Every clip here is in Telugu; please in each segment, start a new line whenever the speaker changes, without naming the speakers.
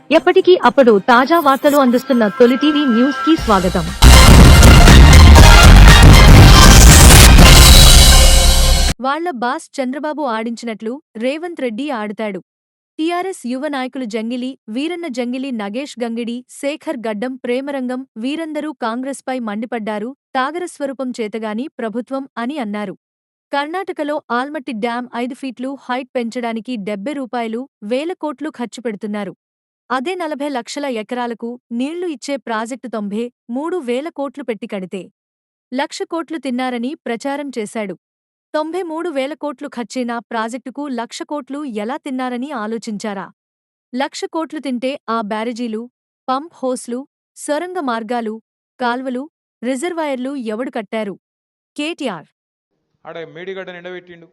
ఎప్పటికీ అప్పుడు తాజా వార్తలు అందిస్తున్న తొలి టీవీ న్యూస్ కి స్వాగతం. వాళ్ల బాస్ చంద్రబాబు ఆడించినట్లు రేవంత్ రెడ్డి ఆడుతాడు. టీఆర్ఎస్ యువ నాయకులు జంగిలి, వీరన్న జంగిలి, నగేష్ గంగిడి, శేఖర్ గడ్డం, ప్రేమరంగం వీరందరూ కాంగ్రెస్పై మండిపడ్డారు. తాగరస్వరూపం చేతగాని ప్రభుత్వం అని అన్నారు. కర్ణాటకలో ఆల్మట్టి డ్యాం 5 ఫీట్లు హైట్ పెంచడానికి రూ. 70 వేల కోట్లు ఖర్చు పెడుతున్నారు. అదే 40 లక్షల ఎకరాలకు నీళ్లు ఇచ్చే ప్రాజెక్టు 93 వేల కోట్లు పెట్టి కడితే 1,00,000 కోట్లు తిన్నారని ప్రచారం చేశాడు. 93 వేల కోట్లు ఖర్చైన ప్రాజెక్టుకు 1,00,000 కోట్లు ఎలా తిన్నారని ఆలోచించారా? 1,00,000 కోట్లు తింటే ఆ బ్యారేజీలు, పంప్ హౌస్లు, సొరంగ మార్గాలు, కాల్వలు, రిజర్వాయర్లు ఎవడు కట్టారు? కేటీఆర్
ఆడ మేడిగడ్డ నిండబెట్టిండు,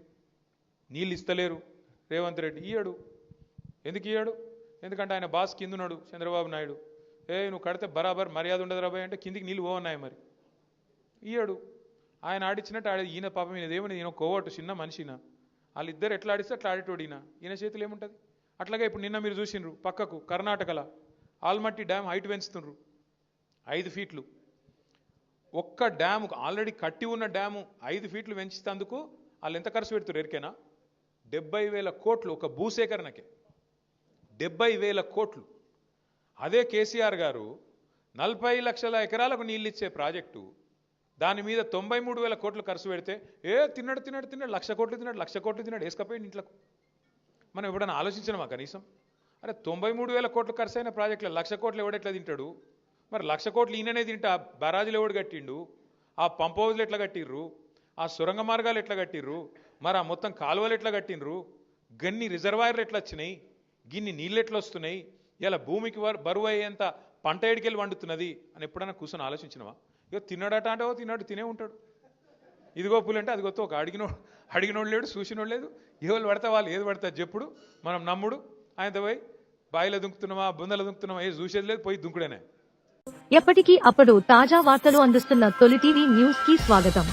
నీళ్ళు ఇస్తలేరు. రేవంత్ రెడ్డి ఇయ్యాడు. ఎందుకు ఇయ్యాడు? ఎందుకంటే ఆయన బాస్ కిందున్నాడు చంద్రబాబు నాయుడు. నువ్వు కడితే బరాబర్ మర్యాద ఉండదు రాబాయ్ అంటే కిందికి నీళ్ళు పోవన్నాయి. మరి ఇయ్యాడు. ఆయన ఆడిచ్చినట్టు ఈయన పాపం ఈయనదేమని ఈయన కోవట్టు చిన్న మనిషిన. వాళ్ళిద్దరు ఎట్లా ఆడిస్తే అట్లా ఆడేటోడు ఈయన చేతులు ఏముంటుంది? అట్లాగే ఇప్పుడు నిన్న మీరు చూసిండ్రు పక్కకు కర్ణాటకలో ఆల్మట్టి డ్యామ్ హైట్ పెంచుతుండ్రు 5 ఫీట్లు. ఒక్క డ్యాము ఆల్రెడీ కట్టి ఉన్న డ్యాము 5 ఫీట్లు పెంచుతందుకు వాళ్ళు ఎంత ఖర్చు పెడుతున్నారు ఎరికేనా? 70,000 కోట్లు ఒక భూసేకరణకే. 70,000 కోట్లు. అదే కేసీఆర్ గారు 40 లక్షల ఎకరాలకు నీళ్ళు ఇచ్చే ప్రాజెక్టు దాని మీద 93,000 కోట్లు ఖర్చు పెడితే తిన్నాడు 1,00,000 కోట్లు తిన్నాడు 1,00,000 కోట్లు తిన్నాడు వేసుకపోయింది ఇంట్లోకు. మనం ఎప్పుడైనా ఆలోచించినామా కనీసం? అరే 93,000 కోట్లు ఖర్చు అయిన ప్రాజెక్టులో 1,00,000 కోట్లు ఎవడెట్లా తింటాడు? మరి 1,00,000 కోట్లు ఈయననే తింటా బరాజులు ఎవడు కట్టిండు? ఆ పంప్ హౌజ్లు ఎట్లా కట్టిర్రు? ఆ సొరంగ మార్గాలు ఎట్లా కట్టిర్రు? మరి ఆ మొత్తం కాలువలు ఎట్లా కట్టిండ్రు? గన్ని రిజర్వాయర్లు ఎట్లా వచ్చినాయి? గిన్ని నీళ్ళు ఎట్లా వస్తున్నాయి? ఇలా భూమికి బరువు అయ్యేంత పంట ఏడికెళ్ళి వండుతున్నది అని ఎప్పుడైనా కూర్చొని ఆలోచించినవా? తిన్నాడట అంటే తిన్నాడు, తినే ఉంటాడు. ఇదిగో పూలు అంటే అది గొప్ప ఒక అడిగినోడు లేడు, చూసినోడు లేదు. ఎవరు పడితే వాళ్ళు ఏది పడతారు చెప్పుడు, మనం నమ్ముడు. ఆయనతో పోయి బాయిలో దుంకుతున్నామా బుందలో దుంకుతున్నామా చూసేది లేదు, పోయి దుంకుడేనే.
ఎప్పటికీ అప్పుడు తాజా వార్తలు అందిస్తున్న తొలి టీవీ న్యూస్ కి స్వాగతం.